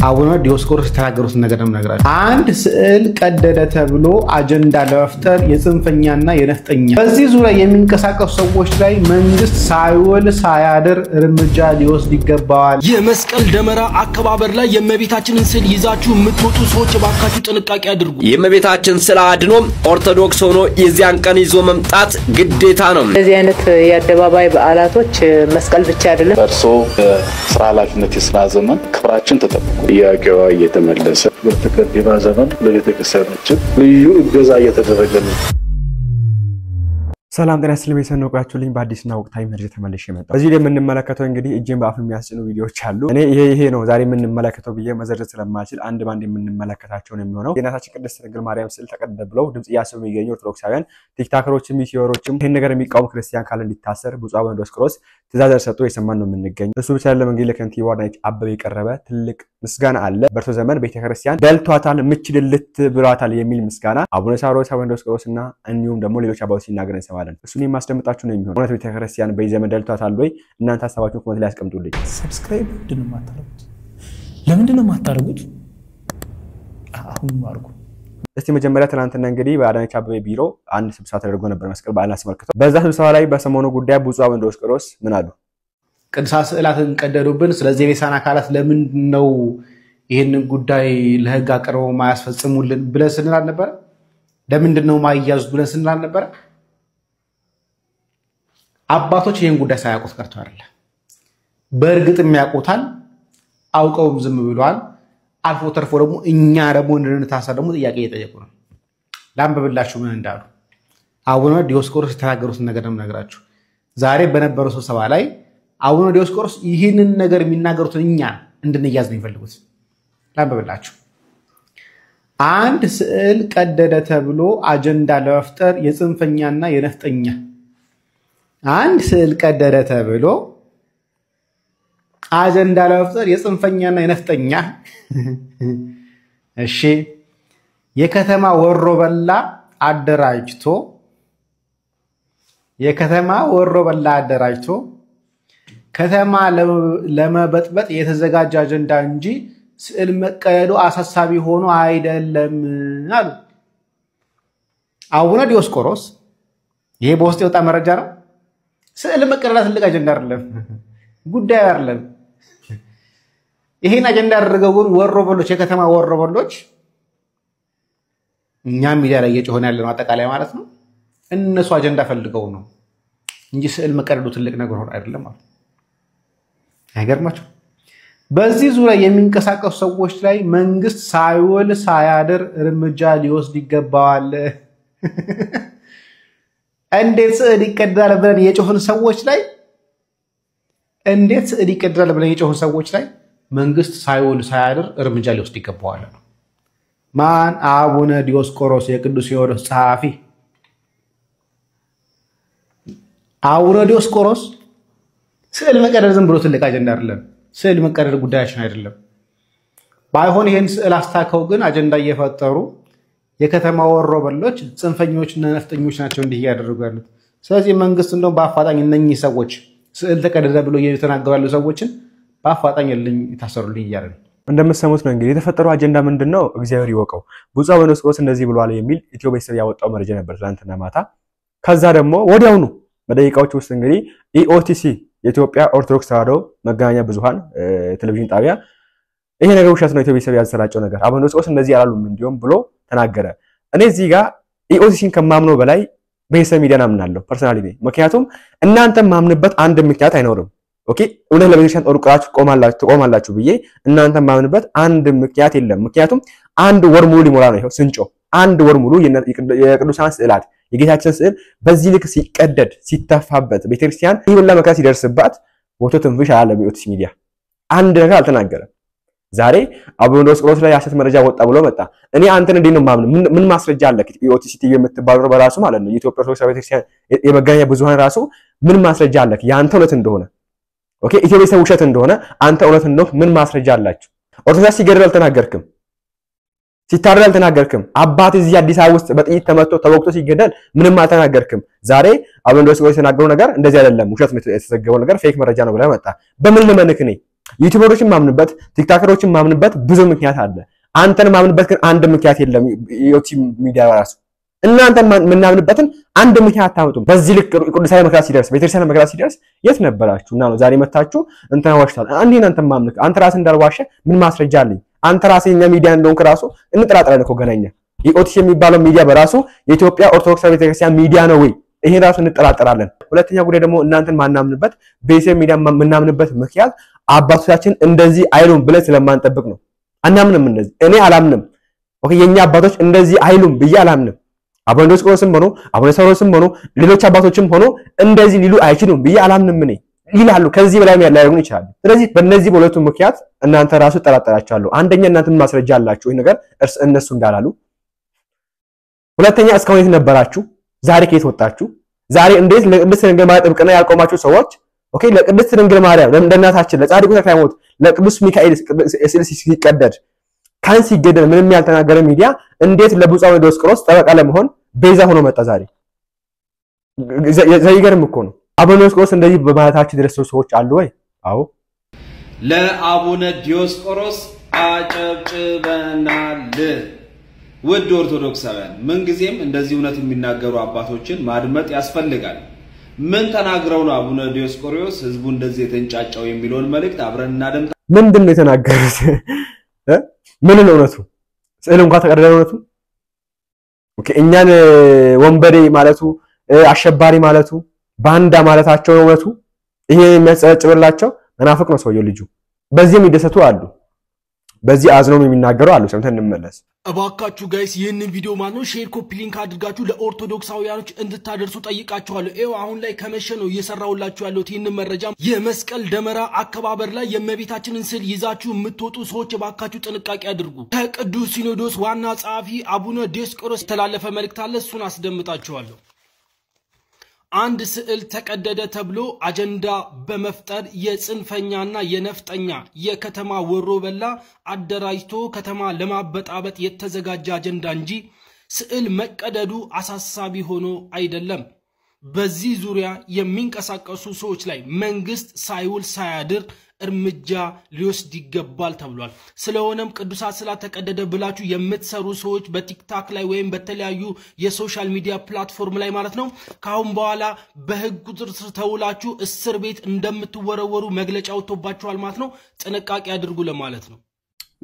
አቡነ ዲዮስቆሮስ ተናገሩት ነገር ነው ነገራችሁ አንድ ስዕል ቀደደ ተብሎ አጀንዳ ለመፍጠር የጽንፈኛና የነፍጠኛ በዚህ ዙሪያ የሚንቀሳቀሱ ሰዎች ላይ መንግስት ሳይወል ሳያድር እርምጃ ሊወስድ ይገባዋል የመስቀል ደመራ አከባበር ላይ የመቤታችንን ስዕል ይዛችሁ የምትወጡ ሰዎች ባካችሁ ጥንቃቄ አድርጉ የመቤታችን ስዕል አድኖም ኦርቶዶክስ ሆኖ የዚያን ቀን ይዞ መምጣት ግዴታ ነው ለዚህ አይነት የአደባባይ በዓላቶች መስቀል ብቻ አይደለም በርሶ ስራ ኃላፊነት የስራ ዘመን ክብራችን ተጠብቆ ያቀዋ እየተመለሰ በተከታታይ ዘመን ለቤተክርስቲያናችን ልዩ እገዛ እየተደረገ ነው ሰላም ጤና ይስጥልኝ ሰንቆያችሁልኝ በአዲስና ወቅታዊ መረጃ ተመልሼ መጣሁ በዚህ ላይ የምንመለከተው እንግዲህ እጄን በአፍ የሚያስጭኑ ቪዲዮዎች አሉ እኔ ይሄ ነው ዛሬ የምንመለከተው ብዬ መዘርዘር ስለማልችል አንድ ባንድ የምንመለከታቸው ነው የሚሆነው የናታችን ቅድስት ድንግል ማርያም ስዕል ተቀደብለው ድምጽ ያሰሙ የሚገኙ ኦርቶዶክሳውያን ቲክቶከሮችም ሚሲዮሮችም ይሄን ነገር የሚቃወም ክርስቲያን ካለ እንዲታሰር ብፁዕ አቡነ ዲዮስቆሮስ ትእዛዝ ሰጥቶ የሰማን ነው የምንገኝ እሱ ብቻ አይደለም እንግዲህ ለከንቲባው አዳነች አበቤ የቀረበ ትልቅ ምስጋና አለ በርሶ ዘመን ቤተክርስቲያን በልቷታል ምችድልት ብሏታል የሚል ምስጋና አቡነ ሳዊሮስ አቡነ ዲዮስቆሮስና እንዲሁም ደግሞ ሌሎች አባቶች ሲናገሩ እንሰማለን እሱን የማስደምጣችሁ ነው የሚሆነው እውነት ቤተክርስቲያን በዘመን ደልቷታል ወይ እናንተ ሐሳባችሁን ኮሜንት ላይ አስቀምጡልኝ ሰብስክራይብ ምንድነው ማታረጉት ለምንድነው ማታረጉት አሁን ማርኩ እስቲ መጀመሪያ ትናንትና እንግዲህ በአዳነች አበቤ ቢሮ አንድ ስብሰባ ተደርጎ ነበር መስቀል በዓልን አስመልክቶ በዛ ስብሰባ ላይ በሰሞኑ ጉዳይ ብፁዕ አቡነ ዲዮስቆሮስ ምን አሉ ቅዱሳት ስዕላትን ቀደዱብን ስለዚህ የቤሳን አካላት ለምን ነው ይሄንን ጉዳይ ለህግ አቀርበው ማያስፈጽሙልን ብለን ስንል ነበር ለምንድን ነው ማይያዙት ብለን ስንል ነበር አባቶች ይሄን ጉዳይ ሳያውቁት ቀርተው አይደለም በእርግጥ የሚያውቁታል አውቀውም ዝም ብለዋል አልፎ ተርፎ ደግሞ እኛ ደግሞ እንድንታሰር ደግሞ ጥያቄ እየጠየቁ ነው ላንብብላችሁ ምን እንዳሉ አቡነ ዲዮስቆሮስ ተናገሩት ነገር ነው ነገራችሁ ዛሬ በነበረው ስብሰባ ላይ አቡነ ዲዮስቆሮስ ይህንን ነገር የሚናገሩት እኛ እንድንያዝ ነው የሚፈልጉት ላንብብላችሁ አንድ ስዕል ቀደደ ተብሎ አጀንዳ ለመፍጠር የጽንፈኛና የነፍጠኛ አንድ ስዕል ቀደደ ተብሎ አጀንዳ ለመፍጠር የጽንፈኛና የነፍጠኛ እሺ የከተማ ወሮበላ አደራጅቶ ከተማ ለመበጥበጥ የተዘጋጀ አጀንዳ እንጂ ስዕል መቀደዱ አሳሳቢ ሆኖ አይደለም አሉ አቡነ ዲዮስቆሮስ ይሄ በውስጥ የወጣ መረጃ ነው ስዕል መቀደድ ትልቅ አጀንዳ አይደለም ጉዳይ አይደለም ይሄን አጀንዳ አድርገው ወሮበሎች የከተማ ወሮበሎች እኛ ሚዲያ ላይ እየጮሆነ ያለው አጠቃላይ ማለት ነው እነሱ አጀንዳ ፈልገው ነው እንጂ ስዕል መቀደዱ ትልቅ ነገር ሆኖ አይደለም ማለት አይገርማችሁ በዚህ ዙሪያ የሚንቀሳቀሱ ሰዎች ላይ መንግስት ሳይወል ሳያድር እርምጃ ሊወስድ ይገባዋል እንዴት ስዕል ይቀደዳል ብለን የጮህን ሰዎች ላይ መንግስት ሳይወል ሳያድር እርምጃ ሊወስድ ይገባዋል ማን አቡነ ዲዮስቆሮስ የቅዱስ ሲኖዶስ ጸሐፊ አቡነ ዲዮስቆሮስ ስዕል መቀደድ ዝም ብሎ ትልቅ አጀንዳ አይደለም ስዕል መቀደድ ጉዳያችን አይደለም ባይሆን ይሄን ስዕል አስታከው ግን አጀንዳ እየፈጠሩ የከተማ ወሮበሎች ጽንፈኞችና ነፍጠኞች ናቸው እንዲህ ያደርጉ ያሉት ስለዚህ መንግስት እንደው በአፋጣኝ እነኚህ ሰዎች ስዕል ተቀደደ ብሎ እየተናገሩ ያሉ ሰዎችን በአፋጣኝ ልኝ ታሰሩልኝ ይያሉ እንደምትሰሙት ነው እንግዲህ የተፈጠረው አጀንዳ ምንድነው እግዚአብሔር ይወቀው ብፁዕ አቡነ ዲዮስቆሮስ እንደዚህ ብለዋል የሚል ኢትዮ ቤተሰብ ያወጣው መረጃ ነበር ትናንትና ማታ ከዛ ደግሞ ወዲያውኑ በደቂቃዎች ውስጥ እንግዲህ ኢኦቲሲ የኢትዮጵያ ኦርቶዶክስ ተዋሕዶ መገናኛ ብዙሃን ቴሌቪዥን ጣቢያ ይሄ ነገር ውሸት ነው ኢትዮ ቤተሰብ ያዘራጨው ነገር አቡነ ዲዮስቆሮስ እንደዚህ ያላሉም እንዲሁም ብሎ ተናገረ እኔ እዚህ ጋር ኢኦቲሲን ከማምነው በላይ በቤተሰብ ሚዲያ ናምናለሁ ፐርሰናሊ ምክንያቱም እናንተ ማምንበት አንድ ምክንያት አይኖርም ኦኬ እውነት ለቤተክርስቲያን ጦርቁራችሁ ቆማላችሁ ብዬ እናንተ ማምንበት አንድ ምክንያት የለም ምክንያቱም አንድ ወር ሙሉ ሊሞላ ነው ይሄው ስንጮ አንድ ወር ሙሉ የቅዱሳን ስዕላት የጌታችን ስዕል በዚህ ልክ ሲቀደድ ሲተፋበት ቤተክርስቲያን ይሁን ለመከራ ሲደርስባት ወቶ ትንፍሽ አለ በኢኦቲሲ ሚዲያ አንድ ነገር አልተናገረም ዛሬ አቡነ ዲዮስቆሮስ ላይ ያሰት መረጃ ወጣ ብሎ መጣ እኔ አንተን እንዴት ነው ማምነው ምን ማስረጃ አለ ኢኦቲሲ ቲቪ የምትባለው በራሱ ማለት ነው የኢትዮጵያ ኦርቶዶክስ ቤተክርስቲያን የመገናኛ ብዙሃን ራሱ ምን ማስረጃ አለ ያንተ እውነት እንደሆነ ኦኬ ኢትዮ ቤተሰብ ውሸት እንደሆነ አንተ እውነት እንደሆነ ምን ማስረጃ አላችሁ ኦርቶዶክስ ሲገደል አልተናገርክም ሲታረድ አልተናገርክም አባት እዚህ አዲስ አበባ ውስጥ በጥይት ተመቶ ተወግቶ ሲገደል ምንም አልተናገርክም ዛሬ አቡነ ዲዮስቆሮስ የተናገረው ነገር እንደዚህ አይደለም ውሸት ነው የተዘገበው ነገር ፌክ መረጃ ነው ብለህ መጣ በምን ለመንክ ነኝ ዩቲዩበሮችን ማምንበት ቲክቶከሮችን ማምንበት ብዙ ምክንያት አለ አንተን ማምንበት ግን አንድ ምክንያት የለም ኢኦቲ ሚዲያ ራሱ እናንተን ምናምንበትን አንድ ምክንያት አታመጡም በዚህ ልክ ቅዱሳዊ መከራ ሲደርስ ቤተክርስቲያን መከራ ሲደርስ የት ነበራችሁና ነው ዛሬ መታችሁ እንትና ዋሽታል አንተን ማምልክ አንተ ራስህ እንዳልዋሸ ምን ማስረጃ አለኝ አንተ ራስህ የኛ ሚዲያ እንደሆንክ ራሱ እንጥራጥራለን እኮ ገናኛ ኢኦቲ የሚባለው ሚዲያ በራሱ የኢትዮጵያ ኦርቶዶክስ ቤተክርስቲያን ሚዲያ ነው ወይ ይሄን ራሱ እንጥራጥራለን ሁለተኛ ጉዳይ ደግሞ እናንተን ማናምንበት ቤተክርስቲያን ሚዲያ ምናምንበት ምክንያት አባቶቻችን እንደዚህ አይሉም ብለን ስለማንጠብቅ ነው አናምንም እንደዚህ እኔ አላምንም ኦኬ የኛ አባቶች እንደዚህ አይሉም ብዬ አላምንም አቡነ ዲዮስቆሮስም ሆኖ አቡነ ሳዊሮስም ሆኖ ሌሎች አባቶችም ሆኖ እንደዚህ ሊሉ አይችሉም ብዬ አላምንም እኔ ይላሉ ከዚህ በላይ ያላየውን ይችላል ስለዚህ በእነዚህ በሁለቱ ምክንያት እናንተ ራሱ ተጠራጠራችኋለሁ አንደኛ እናንተን ማስረጃ አላችሁ ይሄ ነገር እነሱ እንዳላሉ ሁለተኛ እስካሁን የት ነበራችሁ ዛሬ ከየት ወጣችሁ ዛሬ እንዴት ለቅድስት ድንግል ማርያም ጥብቅና ያልቆማችሁ ሰዎች ኦኬ ለቅድስት ድንግል ማርያም ለእናታችን ለጻድቁ ተክለ ሃይማኖት ለቅዱስ ሚካኤል ሲቀደድ ካን ሲገደል ምንም ያልተናገረ ሚዲያ እንዴት ለብፁዕ አቡነ ዲዮስቆሮስ ጠበቃ ለመሆን ቤዛ ሆኖ መጣ ዛሬ ዘይገርም እኮ ነው አቡነ ዲዮስቆሮስ እንደዚህ በማለታችን ድረስ ሰዎች አሉ ወይ አዎ ለአቡነ ዲዮስቆሮስ አጨብጭበናል ውድ ኦርቶዶክሳውያን ምን ጊዜም እንደዚህ እውነት የሚናገሩ አባቶችን ማድመጥ ያስፈልጋል ምን ተናግረው ነው አቡነ ዲዮስቆሮስ ህዝቡ እንደዚህ የተንጫጫው የሚለውን መልእክት አብረን እናደምጣ ምንድነው የተናገሩት ምን ነው እውነቱ ስለ እንኳን ተቀደደ እውነቱ ኦኬ እኛን ወንበዴ ማለቱ አሸባሪ ማለቱ ባንዳ ማለታቸው እውነቱ ይሄ የሚያጸጭብላቸው መናፍቅ ነው ሰውየው ልጁ በዚህ የሚደሰቱ አሉ በዚህ አዝኖም የሚናገሩ አሉ ሰምተን እንመለስ እባካችሁ ጋይስ ይህንን ቪዲዮ ማለት ነው ሼር ኮፒ ሊንክ አድርጋችሁ ለኦርቶዶክሳውያኖች እንድታደርሱ ጠይቃችኋለሁ ኤው አሁን ላይ ከመሸ ነው እየሰራውላችሁ ያለው ይህንን መረጃ የመስቀል ደመራ አከባበር ላይ የእመቤታችንን ስዕል ይዛችሁ የምትወጡ ሰዎች እባካችሁ ጥንቃቄ አድርጉ ከቅዱስ ሲኖዶስ ዋና ጸሐፊ አቡነ ዲዮስቆሮስ ተላለፈ መልእክት አለ እሱን አስደምጣችኋለሁ አንድ ስዕል ተቀደደ ተብሎ አጀንዳ በመፍጠር የጽንፈኛና የነፍጠኛ የከተማ ወሮበላ አደራጅቶ ከተማ ለማበጣበጥ የተዘጋጀ አጀንዳ እንጂ ስዕል መቀደዱ አሳሳቢ ሆኖ አይደለም በዚህ ዙሪያ የሚንቀሳቀሱ ሰዎች ላይ መንግስት ሳይውል ሳያድር እርምጃ ሊወስድ ይገባል ተብሏል ስለሆነም ቅዱሳት ስዕላት ተቀደደ ብላችሁ የምትሰሩ ሰዎች በቲክቶክ ላይ ወይም በተለያዩ የሶሻል ሚዲያ ፕላትፎርም ላይ ማለት ነው ካሁን በኋላ በህግ ቁጥጥር ስር ተውላችሁ እስር ቤት እንደምትወረወሩ መግለጫ ወጥቶባችኋል ማለት ነው ጥንቃቄ አድርጉ ለማለት ነው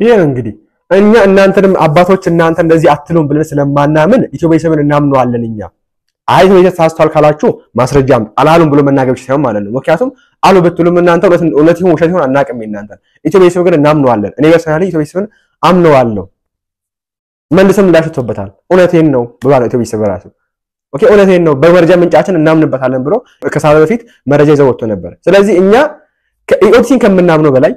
ይሄ እንግዲህ እኛ እናንተንም አባቶች እናንተ እንደዚህ አትሉም ብለን ስለማናምን ኢትዮጵያዊሰብን እናምነዋለን እኛ አይ ነው ታስተዋል ካላችሁ ማስረጃም አላሉም ብሎ መናገር ይችላል ማለት ነው ምክንያቱም አሉ በትሉም እናንተ እውነት ይሁን ውሸት ይሁን አናቀም እናንተ ኢትዮጵያዊሰብ ግን እናምነዋለን እኔ በርሰናሊ ኢትዮጵያዊሰብን አምነዋለሁ መልሰም እንዳሽቶበታል እውነቴን ነው ብሏል ኢትዮጵያዊሰብ ራሱ ኦኬ እውነቴን ነው በመረጃ ምንጫችን እናምንበታለን ብሎ ከሳለ በፊት መረጃ ይዘው ወጥቶ ነበር ስለዚህ እኛ ከኢኦቲን ከምናምነው በላይ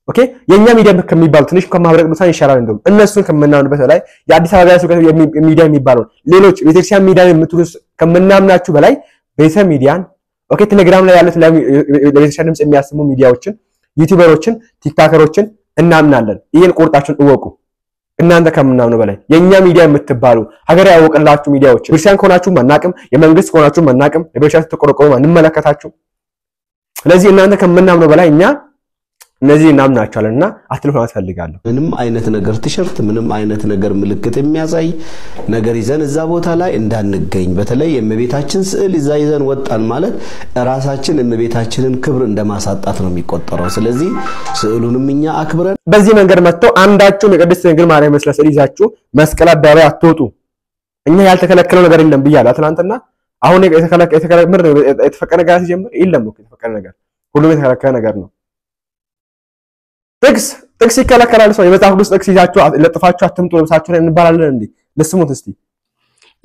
ኦኬ የኛ ሚዲያ ከሚባል ትንሽ ከማብረቅ ነው ይሻላል እንደው እነሱን ከምናምንበት በላይ የአዲስ አበባ ስብከት ሚዲያ የሚባለው ሌሎች ቤተክርስቲያን ሚዲያ የምትሉስ ከምናምናችሁ በላይ ቤተ ሚዲያን ኦኬ ቴሌግራም ላይ ያሉት ለቤተክርስቲያን ድምጽ የሚያስሙ ሚዲያዎችን ዩቲዩበሮችን ቲክቶከሮችን እናምናለን ይሄን ቁርጣችሁን እወቁ እናንተ ከምናምነው በላይ የኛ ሚዲያ የምትባሉ ሀገር ያወቀላችሁ ሚዲያዎች ክርስቲያን ከሆናችሁ ማናቀም የመንግስት ከሆናችሁ ማናቀም የቤተክርስቲያን ተቆርቆሩ እንመለከታችሁ ስለዚህ እናንተ ከምናምነው በላይ እኛ እነዚህ እናምናቸዋለንና አትልፎ ማስፈልጋለሁ ምንም አይነት ነገር ቲሸርት ምንም አይነት ነገር ምልክት የሚያሳይ ነገር ይዘን እዛ ቦታ ላይ እንዳንገኝ በተለይ የእመቤታችን ስዕል ይዘን ወጣን ማለት ራሳችን እመቤታችንን ክብር እንደማሳጣት ነው የሚቆጠረው ስለዚህ ስዕሉንም እኛ አክብረን በዚህ መንገድ መጥተው አንዳችሁም የቅድስት ድንግል ማርያም መስለ ስዕል ይዛችሁ መስቀል አደባባይ አትወጡ እኛ ያልተከለከለው ነገር የለም ብያለሁ ትናንትና አሁን የተፈቀደ ነገር ሲጀምር የለም እኮ የተፈቀደ ነገር ሁሉም የተከለከለ ነገር ነው ጥቅስ ይከለከላል ሰው የመጽሐፍ ቅዱስ ጥቅስ ይዛችሁ ለጥፋችሁ አትምጡ ለብሳችሁ ላይ እንባላለን እንዴ ለስሙት እስቲ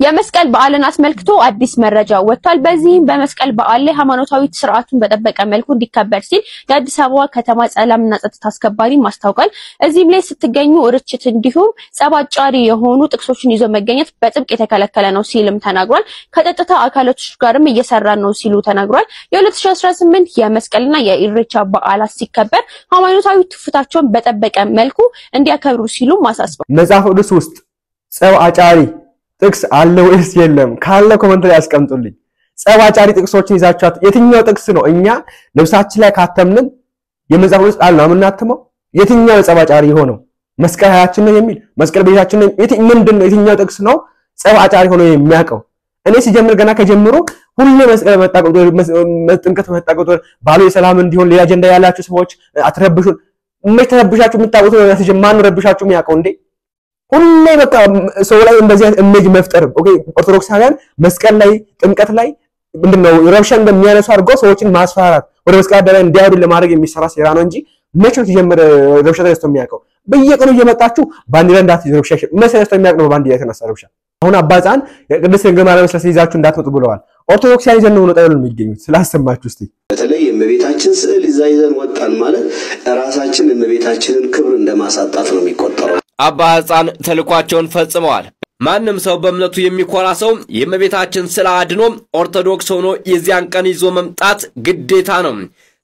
የመስቀል በዓልን አስመልክቶ አዲስ መረጃ ወጥቷል በዚህም በመስቀል በዓል ላይ ሃይማኖታዊ ስርዓቱን በተጠበቀ መልኩ እንዲከበር ሲል የአዲስ አበባ ከተማ ሰላምና ጸጥታ አስከባሪ ማስታወቃል እዚህም ላይ ስትገኙ ርችት እንዲሁም ጸባጫሪ የሆኑ ጥቅሶችን ይዞ መገኘት በጥብቅ የተከለከለ ነው ሲልም ተናግሯል ከጸጥታ አካላቶች ጋርም እየሰራ ነው ሲሉ ተናግሯል የ2018 የመስቀልና የኢሬቻ በዓላት ሲከበር ሃይማኖታዊ ትውፊታቸውን በተጠበቀ መልኩ እንዲያከብሩ ሲሉ ማሳስበው መጽሐፍ ቅዱስ ውስጥ ጸባጫሪ ጥቅስ አለ ወይስ የለም ካለ ኮሜንት ላይ አስቀምጡልኝ ጸባጫሪ ጥቅሶችን ይዛችኋት የትኛው ጥቅስ ነው እኛ ልብሳችን ላይ ካተምን የመጽሐፍ ውስጥ ቃል ነው የምናትመው። የትኛው ጸባጫሪ ሆነው መስቀል ሀያችን ነው የሚል መስቀል ቤታችን ነው ምንድነው? የትኛው ጥቅስ ነው ጸባጫሪ ሆኖ የሚያቀው? እኔ ሲጀምር ገና ከጀምሮ ሁሌ መስቀል መጣቀው ጥምቀት መጣቀው ባሉ የሰላም እንዲሆን ሌላ አጀንዳ ያላችሁ ሰዎች አትረብሹን። የምትረብሻችሁ የምታውቁት ነው ሲጀማን ረብሻችሁ የሚያቀው እንዴ? ሁሌ በቃ ሰው ላይ እንደዚህ ኢሜጅ መፍጠር ኦኬ። ኦርቶዶክሳውያን መስቀል ላይ ጥምቀት ላይ ምንድነው ረብሻን እንደሚያነሱ አድርጎ ሰዎችን ማስፈራራት ወደ መስቀል አደባባይ እንዲያወዱ ለማድረግ የሚሰራ ሴራ ነው እንጂ መቼ ነው ሲጀምር ረብሻ ተነስቶ የሚያቀው? በየቀኑ እየመጣችሁ ባንዲራ እንዳትይዙ ረብሻ መሰለስቶ የሚያቀው ነው ባንዲራ የተነሳ ረብሻ። አሁን አባጻን የቅድስት ድንግል ማርያም ስለ ይዛችሁ እንዳትመጡ ብለዋል። ኦርቶዶክሳውያን ይዘን ነው ጠይሉ የሚገኙት ስላሰማችሁ እስቲ በተለይ የእመቤታችን ስዕል ይዘን ወጣን ማለት ራሳችን የእመቤታችንን ክብር እንደማሳጣት ነው የሚቆጠረው። አባ ሕፃን ተልኳቸውን ፈጽመዋል። ማንም ሰው በእምነቱ የሚኮራ ሰው የእመቤታችን ስለ አድኖ ኦርቶዶክስ ሆኖ የዚያን ቀን ይዞ መምጣት ግዴታ ነው።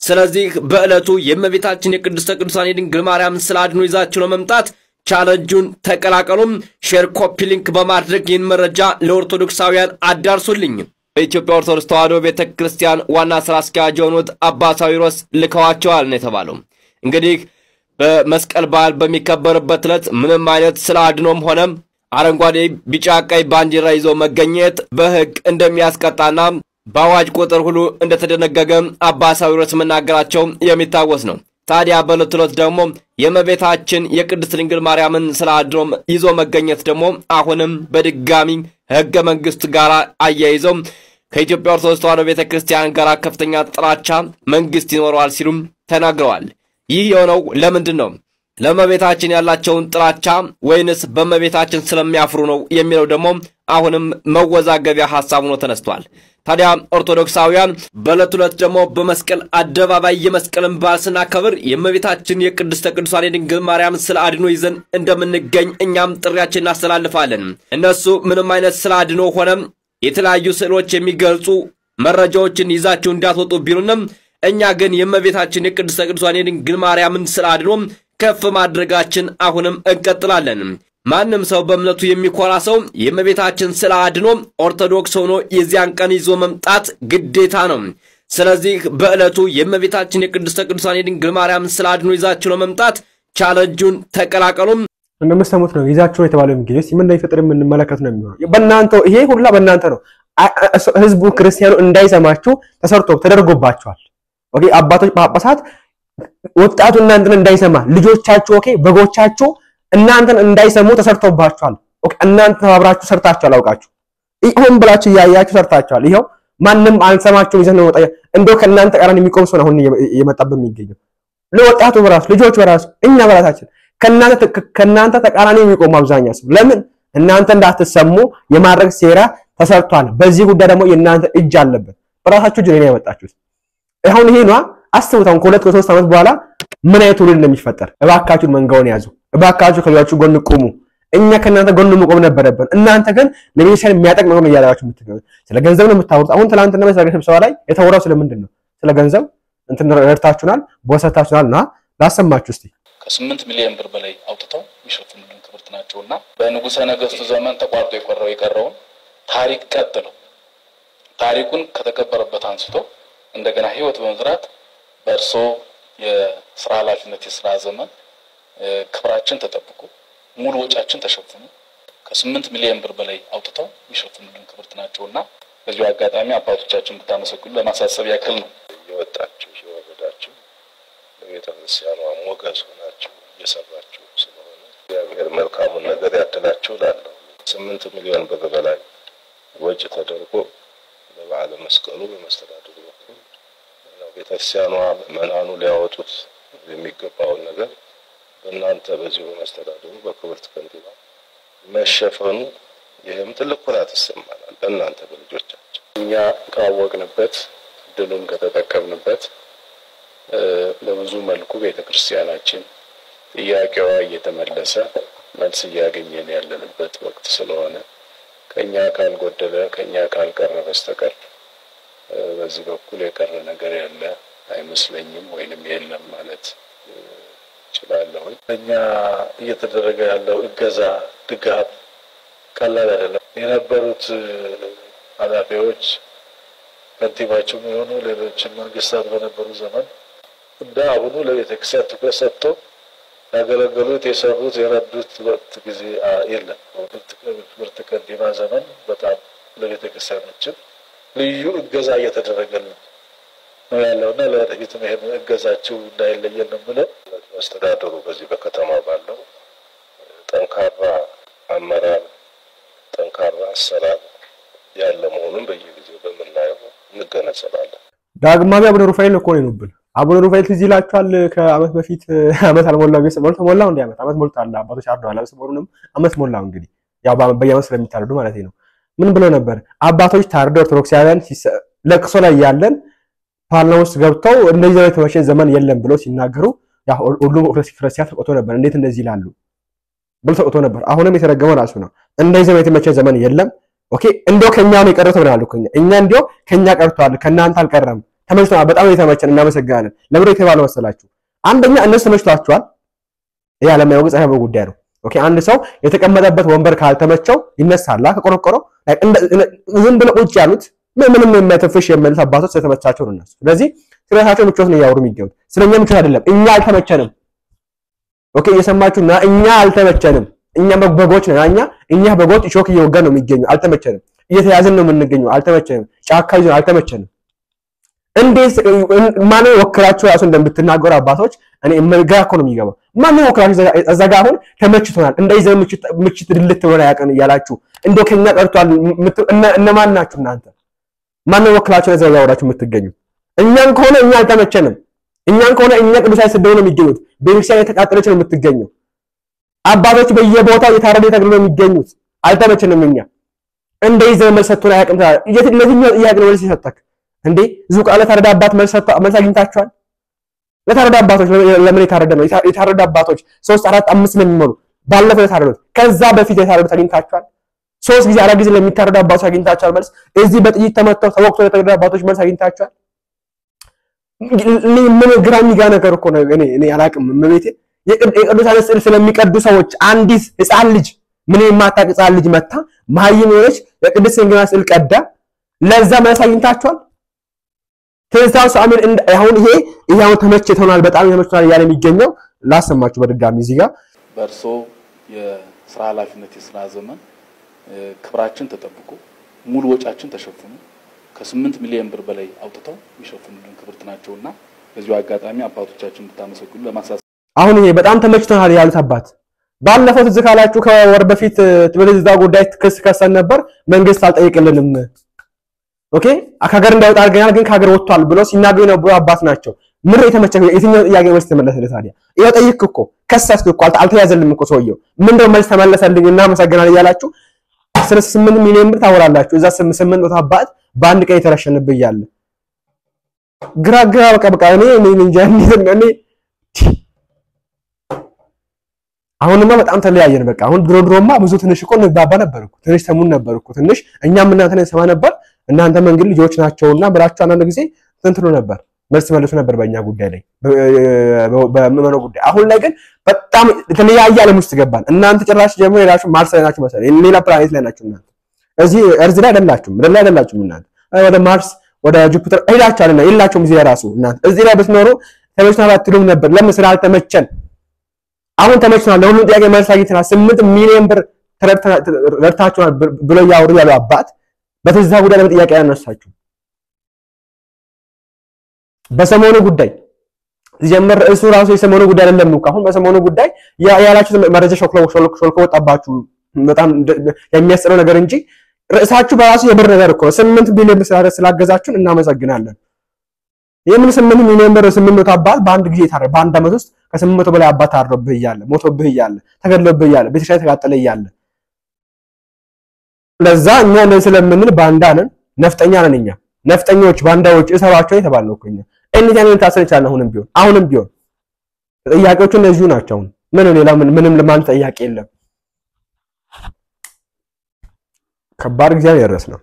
ስለዚህ በእለቱ የእመቤታችን የቅድስተ ቅዱሳን የድንግል ማርያም ስለ አድኖ ይዛችሁ ለመምጣት ቻሌንጁን ተቀላቀሉም። ሼር ኮፒ ሊንክ በማድረግ ይህን መረጃ ለኦርቶዶክሳውያን አዳርሱልኝ። በኢትዮጵያ ኦርቶዶክስ ተዋሕዶ ቤተክርስቲያን ዋና ስራ አስኪያጅ የሆኑት አባ ሳዊሮስ ልከዋቸዋል ነው የተባለው። እንግዲህ በመስቀል በዓል በሚከበርበት ዕለት ምንም አይነት ስለ አድኖም ሆነ አረንጓዴ ቢጫ ቀይ ባንዲራ ይዞ መገኘት በሕግ እንደሚያስቀጣና በአዋጅ ቁጥር ሁሉ እንደተደነገገ አባ ሳዊሮስ መናገራቸው የሚታወስ ነው። ታዲያ በዕለቱ ደግሞ የእመቤታችን የቅድስት ድንግል ማርያምን ስለ አድኖ ይዞ መገኘት ደግሞ አሁንም በድጋሚ ሕገ መንግስት ጋር አያይዘው ከኢትዮጵያ ኦርቶዶክስ ተዋሕዶ ቤተክርስቲያን ጋር ከፍተኛ ጥላቻ መንግስት ይኖረዋል ሲሉም ተናግረዋል። ይህ የሆነው ለምንድን ነው? ለእመቤታችን ያላቸውን ጥላቻ ወይንስ በእመቤታችን ስለሚያፍሩ ነው የሚለው ደግሞ አሁንም መወዛገቢያ ሐሳብ ሆኖ ተነስቷል። ታዲያ ኦርቶዶክሳውያን በዕለቱ ደግሞ በመስቀል አደባባይ የመስቀልን በዓል ስናከብር የእመቤታችን የቅድስተ ቅዱሳን የድንግል ማርያም ስለ አድኖ ይዘን እንደምንገኝ እኛም ጥሪያችንን እናስተላልፋለን። እነሱ ምንም አይነት ስለ አድኖ ሆነ የተለያዩ ስዕሎች የሚገልጹ መረጃዎችን ይዛችሁ እንዳትወጡ ቢሉንም እኛ ግን የእመቤታችን የቅድስተ ቅዱሳን የድንግል ማርያምን ስለ አድኖ ከፍ ማድረጋችን አሁንም እንቀጥላለን። ማንም ሰው በእምነቱ የሚኮራ ሰው የእመቤታችን ስለ አድኖ ኦርቶዶክስ ሆኖ የዚያን ቀን ይዞ መምጣት ግዴታ ነው። ስለዚህ በእለቱ የእመቤታችን የቅድስተ ቅዱሳን የድንግል ማርያም ስለ አድኖ ይዛችሁ ለመምጣት ቻሌንጁን ተቀላቀሉም። እንደምትሰሙት ነው ይዛችሁ የተባለው እንግዲህ ምን እንደሚፈጠር የምንመለከት ነው የሚሆነው። በእናንተ ይሄ ሁላ በእናንተ ነው። ህዝቡ ክርስቲያኑ እንዳይሰማችሁ ተደርጎባችኋል። ኦኬ አባቶች ጳጳሳት ወጣቱ እናንተን እንዳይሰማ ልጆቻችሁ ኦኬ በጎቻችሁ እናንተን እንዳይሰሙ ተሰርቶባችኋል። ኦኬ እናንተ ተባብራችሁ ሰርታችኋል። አውቃችሁ ይሁን ብላችሁ ያያችሁ ሰርታችኋል። ይሄው ማንም አንሰማችሁ ይዘን ነው ወጣ እንደው ከእናንተ ቀራን የሚቆም ሰው ነው አሁን እየመጣበት የሚገኘው። ለወጣቱ በራሱ ልጆች በራሱ እኛ በራሳችን ከእናንተ ተቃራኒ የሚቆም አብዛኛው ሰው ለምን እናንተ እንዳትሰሙ የማድረግ ሴራ ተሰርቷል። በዚህ ጉዳይ ደግሞ የእናንተ እጅ አለበት። በራሳችሁ እጅ ነው ያመጣችሁት። አሁን ይሄ ነው አስተውታው ከሁለት ከሶስት ዓመት በኋላ ምን አይነት ትውልድ እንደሚፈጠር እባካችሁ መንጋውን ያዙ። እባካችሁ ከልጆቻችሁ ጎን ቆሙ። እኛ ከእናንተ ጎን መቆም ነበረብን። እናንተ ግን ለቤተሰብ የሚያጠቅ ነገር ያላችሁ የምትገኙት ስለ ገንዘብ ነው የምታወሩት። አሁን ትላንትና በሰርግ ስብሰባ ላይ የተወራው ስለምንድን ነው? ስለ ገንዘብ እንትን ረድታችሁናል፣ ቦሰታችሁናልና ላሰማችሁ እስቲ። ከ8 ሚሊዮን ብር በላይ አውጥተው የሚሸፍኑልን ክብርት ናቸውና በንጉሠ ነገሥቱ ዘመን ተቋርጦ የቀረውን ታሪክ ቀጥለው ታሪኩን ከተቀበረበት አንስቶ እንደገና ህይወት በመዝራት በእርሶ የሥራ ኃላፊነት የሥራ ዘመን ክብራችን ተጠብቆ ሙሉ ወጫችን ተሸፍኖ ከ8 ሚሊዮን ብር በላይ አውጥተው የሚሸፍኑልን ክብርት ናቸውና በዚህ አጋጣሚ አባቶቻችን ብታመሰግኑ ለማሳሰብ ያክል ነው። የወጣችሁ የወረዳችሁ ለቤተክርስቲያኗ ሞገስ ሆናችሁ እየሰራችሁ ስለሆነ እግዚአብሔር መልካሙን ነገር ያድላችሁ እላለሁ። 8 ሚሊዮን ብር በላይ ወጪ ተደርጎ በበዓለ መስቀሉ በመስተዳድሩ በኩል ቤተክርስቲያኗ ምዕመናኑ ሊያወጡት የሚገባውን ነገር በእናንተ በዚሁ በመስተዳድሩ በክብርት ከንቲባ መሸፈኑ ይህም ትልቅ ኩራት ይሰማናል። በእናንተ በልጆቻችን እኛ ካወቅንበት ድሉን ከተጠቀምንበት በብዙ መልኩ ቤተክርስቲያናችን ጥያቄዋ እየተመለሰ መልስ እያገኘን ያለንበት ወቅት ስለሆነ ከኛ ካልጎደለ ከኛ ካልቀረ በስተቀር በዚህ በኩል የቀረ ነገር ያለ አይመስለኝም ወይንም የለም ማለት ይችላልው። እኛ እየተደረገ ያለው እገዛ ድጋፍ ቀላል አይደለም። የነበሩት ኃላፊዎች ከንቲባቸው የሆኑ ሌሎች መንግስታት በነበሩ ዘመን እና አሁኑ ለቤተክርስቲያን ትኩረት ሰጥቶ ያገለገሉት የሰሩት የረዱት ወቅት ጊዜ የለም። ምርት ከንቲባ ዘመን በጣም ለቤተክርስቲያኖችም ልዩ እገዛ እየተደረገልን ነው ያለውና ለወደፊት መሄድ እገዛችሁ እንዳይለየን ነው የምለው። መስተዳድሩ በዚህ በከተማ ባለው ጠንካራ አመራር ጠንካራ አሰራር ያለ መሆኑን በየጊዜው በመናየው እንገነዘባለን። ዳግማዊ አቡነ ሩፋኤል እኮ ነው ይሉብን። አቡነ ሩፋኤል ትዝ ይላችኋል ከአመት በፊት አመት አልሞላው ቤተሰቦች ተሞላው እንደ አመት ሞልቷል። አባቶች አርደዋል። ሰሞኑንም አመት ሞላው እንግዲህ ያው በየአመት ስለሚታረዱ ማለት ነው። ምን ብለው ነበር? አባቶች ታርደው ኦርቶዶክሳውያን ለቅሶ ላይ ያለን ፓርላማ ውስጥ ገብተው እንደዚህ ነው የተመቸ ዘመን የለም ብለው ሲናገሩ ያው ሁሉም ክርስቲያን ተቆጥቶ ነበር። እንዴት እንደዚህ ይላሉ ብለው ተቆጥቶ ነበር። አሁንም የተረገመው ራሱ ነው። እንደዚህ ነው የተመቸ ዘመን የለም። ኦኬ እንደው ከኛ ነው የቀረው ተብለናል እኮ እኛ እንደው ከኛ ቀርቷል ከናንተ አልቀረም። ተመችቷል። በጣም የተመቸን እናመሰግናለን። ለምን የተባለው መሰላችሁ? አንደኛ እነሱ ተመችቷቸዋል። ይሄ ዓለማዊ ጸሐፊ ጉዳይ ነው። ኦኬ አንድ ሰው የተቀመጠበት ወንበር ካልተመቸው ይነሳላ ከቆረቆሮ ዝም ብለው ቁጭ ያሉት ምንም የሚያተፍሽ የመልስ አባቶች ስለተመቻቸው ነው እነሱ። ስለዚህ ስለራሳቸው ምቾት ነው ያወሩ የሚገቡት። ስለኛ ምቾት አይደለም። እኛ አልተመቸንም። ኦኬ እየሰማችሁና እኛ አልተመቸንም። እኛ በጎች ነን። እኛ በጎች ሾክ እየወጋን ነው የሚገኘው። አልተመቸንም። እየተያዝን ነው የምንገኘው። አልተመቸንም። ጫካ ይዘን አልተመቸንም። እንዴት ማን ወክራችሁ ራሱ እንደምትናገሩ አባቶች እኔ መጋ እኮ ነው የሚገባው። ማን ወክራችሁ እዛጋ አሁን ተመችቶናል እንደዚህ ምችት ድልት ወራ ያቀን እያላችሁ እንደው ከኛ ቀርቷል እነማን ናችሁ እናንተ? ማን ወክራችሁ እዛ ያወራችሁ የምትገኙ? እኛን ከሆነ እኛ አልተመቸንም። እኛን ከሆነ እኛ ቅዱሳን ስደው ነው የሚገኙት። ቤተክርስቲያን የተቃጠለች ነው የምትገኘው። አባቶች በየቦታው የታረደ ተግሎ ነው የሚገኙት። አልተመቸንም። እኛ እንደዚህ ዘመን ሰጥቶና ያቀም ለዚህኛው ጥያቄ ነው ወልስ ይሰጣክ እንዴ? ዙቃለ ታረደ አባት መልስ አግኝታችኋል? ለታረደ አባቶች ለምን የታረደ ነው? የታረደ አባቶች 3 4 5 ነው የሚሞሉ ባለፈው የታረዱት ከዛ በፊት የታረዱት አግኝታችኋል? 3 ጊዜ 4 ጊዜ ለሚታረዱ አባቶች አግኝታችኋል መልስ? እዚህ በጥይት ተመተው ተወቅተው የታረዱ አባቶች መልስ አግኝታችኋል? ምን ግራኝ ጋር ነገር እኮ ነው። እኔ አላቅም። እመቤቴ የቅዱሳን ስዕል ስለሚቀዱ ሰዎች አንዲት ህፃን ልጅ ምን የማታውቅ ህፃን ልጅ መታ ማይም ሆነች የቅድስት ድንግል ስዕል ቀዳ ለዛ መልስ አግኝታችኋል? ትንሳኤው ሳሙኤል አሁን ይሄው ተመችቶናል በጣም ተመችቶናል ያለ የሚገኘው ላሰማችሁ በድጋሚ እዚህ ጋር በርሶ የስራ ኃላፊነት የስራ ዘመን ክብራችን ተጠብቆ ሙሉ ወጫችን ተሸፍኑ ከ8 ሚሊዮን ብር በላይ አውጥተው ይሸፍኑልን ክብርት ናቸውና በዚሁ አጋጣሚ አባቶቻችን እንድታመሰግኑ ለማሳሰብ አሁን ይሄ በጣም ተመችቶናል ያሉት አባት ባለፈው ትዝካላችሁ ከወር በፊት ትብልዝዳ ጉዳይ ክስ ከሰን ነበር መንግስት አልጠየቅልንም ኦኬ አካገር እንዳይወጣ አድርገናል ግን ካገር ወጥቷል ብሎ ሲናገሩ የነበሩ አባት ናቸው። ምን የተመቸከው የትኛው ጥያቄ ወስጥ ተመለሰለ ታዲያ? ይሄው ጠይቅ እኮ ከሳስክ እኮ አልተያዘልም እኮ ሰውየው ምንድነው መልስ ተመለሰልኝ እና መሰግናለሁ እያላችሁ 8 ሚሊዮን ብር ታወራላችሁ። እዛ 800 አባት በአንድ ቀን የተረሸነብህ ያለ ግራ በቃ እኔ አሁንማ በጣም ተለያየን። በቃ አሁን ድሮማ ብዙ ትንሽ እኮ እንባባ ነበርኩ ትንሽ ተሙን ነበርኩ ትንሽ እኛም እናንተን ሰማ ነበር እናንተ መንግል ልጆች ናቸውና ብራችሁ አንድ ጊዜ እንትኑ ነበር መልስ መልሱ ነበር በእኛ ጉዳይ ላይ በመመኑ ጉዳይ። አሁን ላይ ግን በጣም ተለያየ ዓለም ውስጥ ገባን። እናንተ ጭራሽ ጀምሮ ሄዳችሁ ማርስ ላይ ናችሁ መሰለኝ ሌላ ፕላኔት ላይ ናችሁ እናንተ እዚህ እርዝ ላይ አይደላችሁም እናንተ ወደ ማርስ ወደ ጁፒተር ሄዳችኋልና የላችሁም እዚህ ራሱ እናንተ እዚህ ላይ ብትኖሩ ተመችቶናል አትሉም ነበር። ለምን ስላልተመቸን አሁን ተመችቶናል ለሁሉም ጥያቄ መልስ አግኝተናል 8 ሚሊዮን ብር ረድታችኋል ብሎ ያወሩ ያሉ አባት በትዝታ ጉዳይ ለምን ጥያቄ ያነሳችሁ? በሰሞኑ ጉዳይ ጀመር እሱ ራሱ የሰሞኑ ጉዳይ አይደለም ነው። አሁን በሰሞኑ ጉዳይ ያላችሁ መረጃ ሾልኮ ወጣባችሁ በጣም የሚያስጠላው ነገር እንጂ ርዕሳችሁ በራሱ የብር ነገር እኮ 8 ቢሊዮን ስላገዛችሁን እናመሰግናለን። የምን 8 ሚሊዮን ብር 800 አባት በአንድ ጊዜ ታረ በአንድ አመት ውስጥ ከ800 በላይ አባት አርዶብህ ይያለ ሞቶብህ ይያለ ተገድሎብህ ይያለ ቤተክርስቲያን ተቃጠለ ይያለ ለዛ እኛ እንደዚህ ስለምንል ባንዳ ነን ነፍጠኛ ነን። እኛ ነፍጠኞች ባንዳዎች እሰባቸው የተባለው እኮ እኛ እንዴት ታሰን ይችላል። አሁንም ቢሆን ጥያቄዎቹ እነዚሁ ናቸው። ምንም ለማን ጥያቄ የለም። ከባድ ጊዜ ያረስ ነው።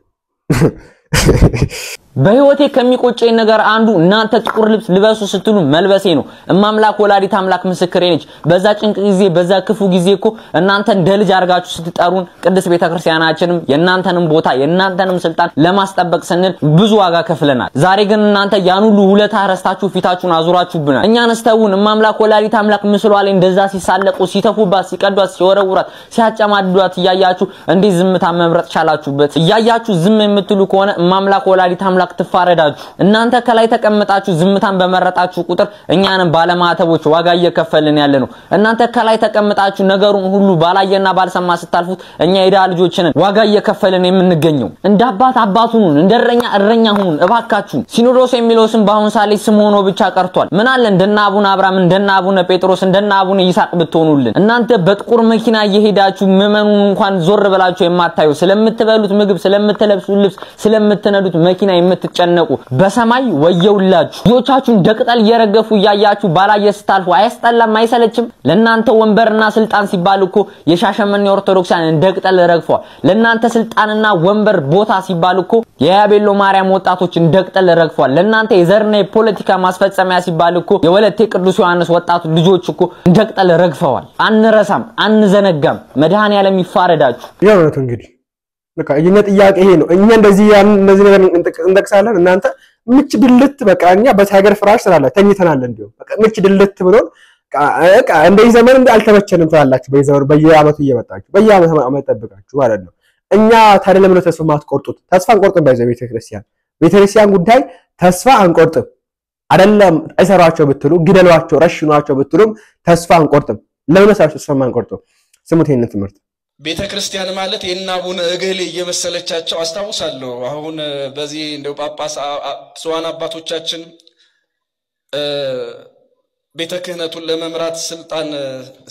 በህይወቴ ከሚቆጨኝ ነገር አንዱ እናንተ ጥቁር ልብስ ልበሱ ስትሉ መልበሴ ነው። እማምላክ ወላዲት አምላክ ምስክሬ ነች። በዛ ጭንቅ ጊዜ በዛ ክፉ ጊዜ እኮ እናንተ እንደ ልጅ አርጋችሁ ስትጠሩን ቅድስት ቤተክርስቲያናችንም የናንተንም ቦታ የናንተንም ስልጣን ለማስጠበቅ ስንል ብዙ ዋጋ ከፍለናል። ዛሬ ግን እናንተ ያን ሁሉ ውለታ ረስታችሁ ፊታችሁን አዙራችሁብናል። እኛን አስተውን እማምላክ ወላዲት አምላክ ምስሏ ላይ እንደዛ ሲሳለቁ ሲተፉባት ሲቀዷት ሲወረውራት ሲያጨማድዷት እያያችሁ እንዴ ዝምታ መምረጥ ቻላችሁበት? እያያችሁ ዝም የምትሉ ከሆነ እማምላክ ወላዲት አምላክ ተፋረዳችሁ። እናንተ ከላይ ተቀምጣችሁ ዝምታን በመረጣችሁ ቁጥር እኛንም ባለማተቦች ዋጋ እየከፈልን ያለ ነው። እናንተ ከላይ ተቀምጣችሁ ነገሩን ሁሉ ባላየና ባልሰማ ስታልፉት እኛ የዳ ልጆችን ዋጋ እየከፈልን የምንገኘው። እንደ አባት አባቱን እንደረኛ እረኛ ሁኑ እባካችሁ። ሲኖዶስ የሚለው ስም በአሁን ሳሌ ስም ሆኖ ብቻ ቀርቷል። ምን አለ እንደና አቡነ አብርሃም እንደና አቡነ ጴጥሮስ እንደና አቡነ ይስሐቅ ብትሆኑልን። እናንተ በጥቁር መኪና እየሄዳችሁ ምመኑን እንኳን ዞር ብላችሁ የማታዩ ስለምትበሉት ምግብ ስለምትለብሱት ልብስ ስለምትነዱት መኪና የምትጨነቁ በሰማይ ወየውላችሁ። ልጆቻችሁን ደቅጠል እየረገፉ ያያችሁ ባላየ ስታልፉ አያስጠላም አይሰለችም? ለናንተ ወንበርና ስልጣን ሲባል እኮ የሻሸመኔ ኦርቶዶክሳን ደቅጠል ረግፈዋል። ለናንተ ስልጣንና ወንበር ቦታ ሲባል እኮ የያቤሎ ማርያም ወጣቶች ደቅጠል ረግፈዋል። ለናንተ የዘርና የፖለቲካ ማስፈጸሚያ ሲባል እኮ የወለቴ ቅዱስ ዮሐንስ ወጣቱ ልጆች እኮ ደቅጠል ረግፈዋል። አንረሳም አንዘነጋም። መድኃኔዓለም ይፋረዳችሁ። ያው ነው እንግዲህ በቃ የኛ ጥያቄ ይሄ ነው። እኛ እንደዚህ ነገር እንጠቅሳለን። እናንተ ምች ድልት በቃ እኛ በታገር ፍራሽ ስላለ ተኝተናል። እንዲሁ በቃ ምች ድልት ብሎን በቃ እንደዚህ ዘመን አልተመቸንም ትላላችሁ። በየዘመኑ በየአመቱ እየመጣችሁ በየአመቱ አመጣብቃችሁ ማለት ነው። እኛ ታዲያ ለምን ተስፋ ማትቆርጡት? ተስፋ አንቆርጥም። ቤተክርስቲያን ጉዳይ ተስፋ አንቆርጥም። አይደለም አይሰራቸው ብትሉ ግደሏቸው ረሽኗቸው ብትሉም ተስፋ አንቆርጥም። ለምን ተስፋ አንቆርጥም? ስሙት ይሄን ትምህርት ቤተክርስቲያን ማለት የናቡነ እገሌ እየመሰለቻቸው አስታውሳለሁ። አሁን በዚህ እንደው ጳጳስ ሷን አባቶቻችን ቤተ ክህነቱን ለመምራት ስልጣን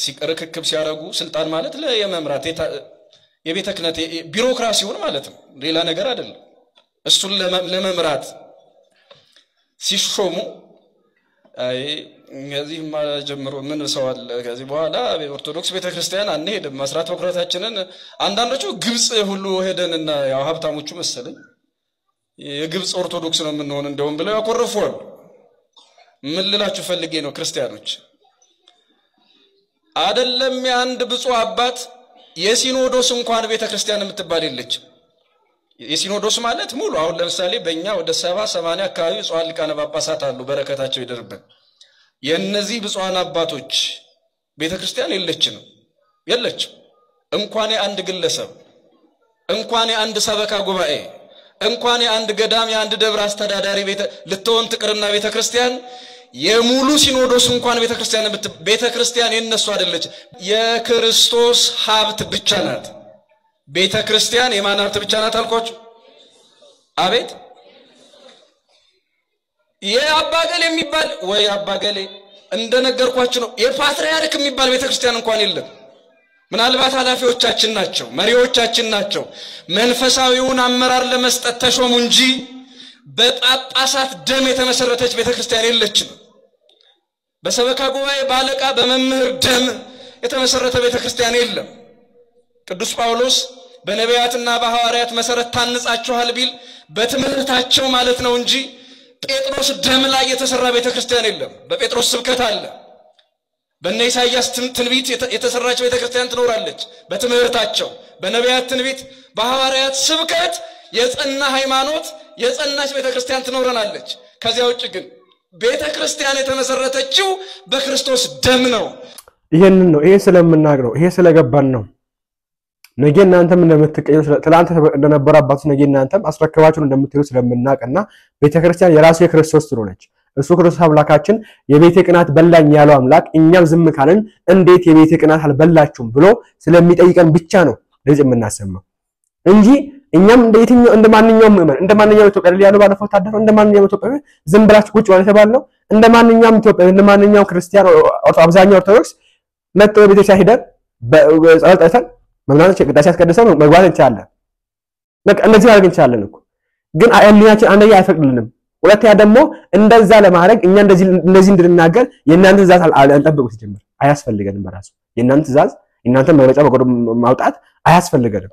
ሲቀርክክብ ሲያረጉ ስልጣን ማለት ለየመምራት የቤተ ክህነት ቢሮክራሲውን ማለት ነው፣ ሌላ ነገር አይደለም። እሱን ለመምራት ሲሾሙ አይ እዚህ ጀምሮ ምን ሰዋል ከዚህ በኋላ ኦርቶዶክስ ቤተክርስቲያን አንሄድም መስራት በኩራታችንን አንዳንዶቹ ግብጽ ሁሉ ሄደንና ያው ሀብታሞቹ መሰለኝ የግብጽ ኦርቶዶክስ ነው ምን ሆነ እንደውም ብለው ያቆረፉል። ምን ልላችሁ ፈልጌ ነው ክርስቲያኖች አይደለም የአንድ ብፁዕ አባት የሲኖዶስ እንኳን ቤተክርስቲያን የምትባል የለች። የሲኖዶስ ማለት ሙሉ አሁን ለምሳሌ በእኛ ወደ 70-80 አካባቢ ብፁዓን ሊቃነ ጳጳሳት አሉ፣ በረከታቸው ይደርብን። የነዚህ ብፁዓን አባቶች ቤተክርስቲያን የለችም። እንኳን የአንድ ግለሰብ እንኳን የአንድ ሰበካ ጉባኤ እንኳን የአንድ ገዳም የአንድ ደብር አስተዳዳሪ ልትሆን ትቅርና ቤተክርስቲያን የሙሉ ሲኖዶስ እንኳን ቤተክርስቲያን የነሱ አይደለች፣ የክርስቶስ ሀብት ብቻ ናት። ቤተክርስቲያን የማን ሀብት ብቻ ናት አልኳችሁ? አቤት የአባገሌ የሚባል ወይ አባገሌ እንደነገርኳችሁ ነው። የፓትርያርክ የሚባል ቤተክርስቲያን እንኳን የለም። ምናልባት ኃላፊዎቻችን ናቸው መሪዎቻችን ናቸው መንፈሳዊውን አመራር ለመስጠት ተሾሙ እንጂ በጳጳሳት ደም የተመሰረተች ቤተክርስቲያን የለችም። በሰበካ ጉባኤ ባለቃ በመምህር ደም የተመሰረተ ቤተክርስቲያን የለም። ቅዱስ ጳውሎስ በነቢያትና በሐዋርያት መሰረት ታንጻችኋል ቢል በትምህርታቸው ማለት ነው እንጂ ጴጥሮስ ደም ላይ የተሰራ ቤተክርስቲያን የለም። በጴጥሮስ ስብከት አለ። በእነ ኢሳይያስ ትንቢት የተሰራች ቤተክርስቲያን ትኖራለች በትምህርታቸው። በነቢያት ትንቢት በሐዋርያት ስብከት የጸና ሃይማኖት የጸናች ቤተክርስቲያን ትኖረናለች። ከዚያ ውጭ ግን ቤተክርስቲያን የተመሰረተችው በክርስቶስ ደም ነው። ይሄንን ነው ይሄ ስለምናገረው ይሄ ስለገባን ነው። ነገ እናንተም እንደምትቀየሩ ትላንት እንደነበረ አባቶች ነገ እናንተም አስረከባችሁን እንደምትሉ ስለምናቀና ቤተክርስቲያን የራሱ የክርስቶስ ትሮነች። እሱ ክርስቶስ አምላካችን የቤተ ቅናት በላኝ ያለው አምላክ እኛም ዝም ካለን እንዴት የቤተ ቅናት አልበላችሁም ብሎ ስለሚጠይቀን ብቻ ነው ለዚህ የምናሰማው እንጂ እኛም እንደማንኛውም ምእመን እንደማንኛውም ኢትዮጵያዊ ያለው ባለፈው ታደረ እንደማንኛውም ኢትዮጵያዊ ዝም ብላችሁ ቁጭ ማለት ተባለው እንደማንኛውም ኢትዮጵያዊ እንደማንኛውም ክርስቲያን አብዛኛው ኦርቶዶክስ መጥቶ ቤተክርስቲያን ሄደን በጸሎት መምናት ቅዳሴ ያስቀድሰው መግባት እንችላለን። በቃ እንደዚህ ማድረግ እንችላለን እኮ ግን አይልኛችን አንደኛ አይፈቅድልንም። ሁለተኛ ደግሞ እንደዛ ለማድረግ እኛ እንደዚህ እንድንናገር የእናንተ ትእዛዝ አንጠብቁት ጀምር አያስፈልገንም። በራሱ የእናንተ ትእዛዝ የእናንተ መግለጫ በቆዶ ማውጣት አያስፈልገንም።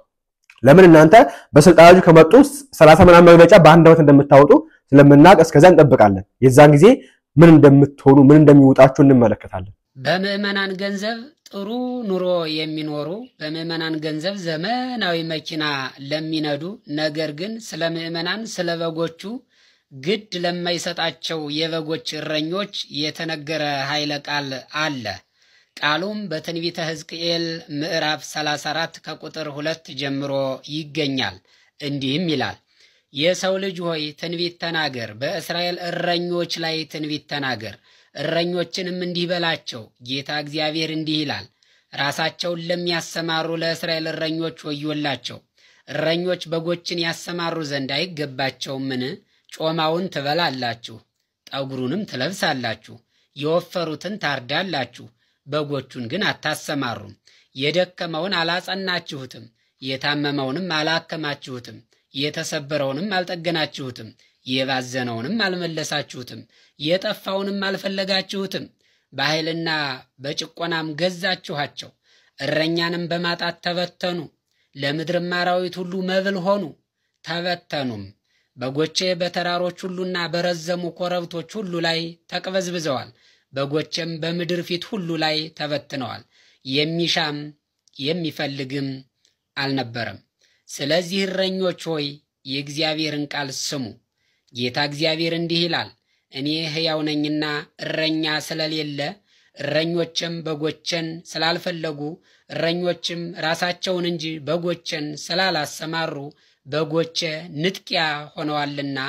ለምን እናንተ በስልጣናችሁ ከመጡ 30 ምናምን መግለጫ በአንድ ዓመት እንደምታወጡ ስለምናቅ እስከዛ እንጠብቃለን። የዛን ጊዜ ምን እንደምትሆኑ ምን እንደሚወጣችሁ እንመለከታለን። በምዕመናን ገንዘብ ጥሩ ኑሮ የሚኖሩ በምዕመናን ገንዘብ ዘመናዊ መኪና ለሚነዱ ነገር ግን ስለ ምዕመናን ስለ በጎቹ ግድ ለማይሰጣቸው የበጎች እረኞች የተነገረ ኃይለ ቃል አለ። ቃሉም በትንቢተ ሕዝቅኤል ምዕራፍ 34 ከቁጥር 2 ጀምሮ ይገኛል። እንዲህም ይላል፣ የሰው ልጅ ሆይ ትንቢት ተናገር፣ በእስራኤል እረኞች ላይ ትንቢት ተናገር። እረኞችንም እንዲህ በላቸው፣ ጌታ እግዚአብሔር እንዲህ ይላል፣ ራሳቸውን ለሚያሰማሩ ለእስራኤል እረኞች ወዮላቸው። እረኞች በጎችን ያሰማሩ ዘንድ አይገባቸውምን? ጮማውን ትበላላችሁ፣ ጠጉሩንም ትለብሳላችሁ፣ የወፈሩትን ታርዳላችሁ፣ በጎቹን ግን አታሰማሩም። የደከመውን አላጸናችሁትም፣ የታመመውንም አላከማችሁትም፣ የተሰበረውንም አልጠገናችሁትም፣ የባዘነውንም አልመለሳችሁትም፣ የጠፋውንም አልፈለጋችሁትም። በኃይልና በጭቆናም ገዛችኋቸው። እረኛንም በማጣት ተበተኑ፣ ለምድርም አራዊት ሁሉ መብል ሆኑ ተበተኑም። በጎቼ በተራሮች ሁሉና በረዘሙ ኮረብቶች ሁሉ ላይ ተቅበዝብዘዋል። በጎቼም በምድር ፊት ሁሉ ላይ ተበትነዋል። የሚሻም የሚፈልግም አልነበረም። ስለዚህ እረኞች ሆይ የእግዚአብሔርን ቃል ስሙ። ጌታ እግዚአብሔር እንዲህ ይላል፣ እኔ ሕያው ነኝና እረኛ ስለሌለ እረኞችም በጎቼን ስላልፈለጉ እረኞችም ራሳቸውን እንጂ በጎቼን ስላላሰማሩ በጎቼ ንጥቂያ ሆነዋልና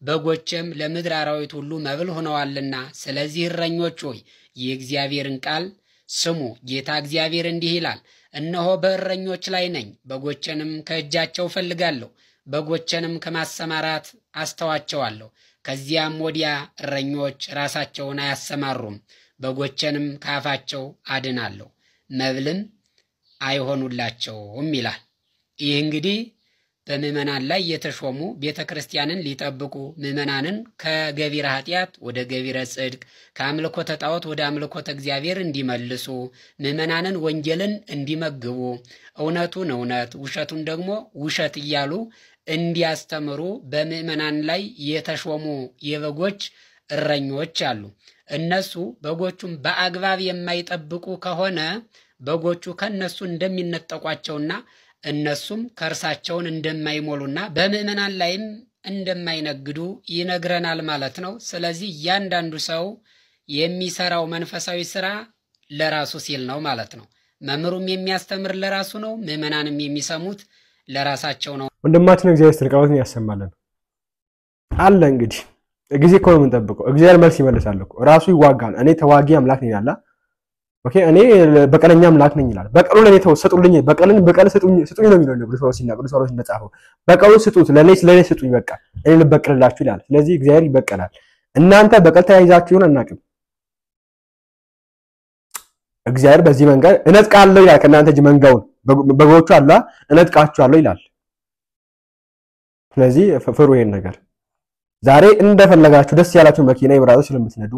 በጎቼም ለምድር አራዊት ሁሉ መብል ሆነዋልና ስለዚህ እረኞች ሆይ የእግዚአብሔርን ቃል ስሙ። ጌታ እግዚአብሔር እንዲህ ይላል፣ እነሆ በእረኞች ላይ ነኝ፣ በጎቼንም ከእጃቸው ፈልጋለሁ፣ በጎቼንም ከማሰማራት አስተዋቸዋለሁ። ከዚያም ወዲያ እረኞች ራሳቸውን አያሰማሩም፣ በጎቼንም ካፋቸው አድናለሁ፣ መብልም አይሆኑላቸውም ይላል። ይህ እንግዲህ በምዕመናን ላይ የተሾሙ ቤተ ክርስቲያንን ሊጠብቁ ምዕመናንን ከገቢረ ኃጢአት ወደ ገቢረ ጽድቅ ከአምልኮተ ጣዖት ወደ አምልኮተ እግዚአብሔር እንዲመልሱ ምዕመናንን ወንጌልን እንዲመግቡ እውነቱን እውነት ውሸቱን ደግሞ ውሸት እያሉ እንዲያስተምሩ በምዕመናን ላይ የተሾሙ የበጎች እረኞች አሉ። እነሱ በጎቹን በአግባብ የማይጠብቁ ከሆነ በጎቹ ከነሱ እንደሚነጠቋቸውና እነሱም ከርሳቸውን እንደማይሞሉና በምዕመናን ላይም እንደማይነግዱ ይነግረናል ማለት ነው። ስለዚህ እያንዳንዱ ሰው የሚሰራው መንፈሳዊ ስራ ለራሱ ሲል ነው ማለት ነው። መምህሩም የሚያስተምር ለራሱ ነው፣ ምዕመናንም የሚሰሙት ለራሳቸው ነው። ወንድማችን እግዚአብሔር ስትልቃውን ያሰማልን አለ። እንግዲህ ጊዜ እኮ ነው የምንጠብቀው። እግዚአብሔር መልስ ይመልሳል እኮ ራሱ ይዋጋል። እኔ ተዋጊ አምላክ ነኝ ይላል። ኦኬ እኔ በቀለኛ አምላክ ነኝ ይላል። በቀሉ ለኔ ተሰጡልኝ፣ በቀል ስጡኝ ነው የሚለው ቅዱስ ጳውሎስ ሲናገር፣ ቅዱስ ጳውሎስ እንደጻፈው በቀሉ ስጡት፣ ለኔ ስጡኝ፣ በቃ እኔ ልበቀልላችሁ ይላል። ስለዚህ እግዚአብሔር ይበቀላል። እናንተ በቀል ተያይዛችሁ ይሆን አናውቅም። እግዚአብሔር በዚህ መንገድ እነጥቃለሁ ይላል። ከእናንተ እጅ መንጋውን በጎቹ አላ እነጥቃችኋለሁ ይላል። ስለዚህ ፍሩ ይሄን ነገር። ዛሬ እንደፈለጋችሁ ደስ ያላችሁ መኪና ይብራችሁ ስለምትነዱ፣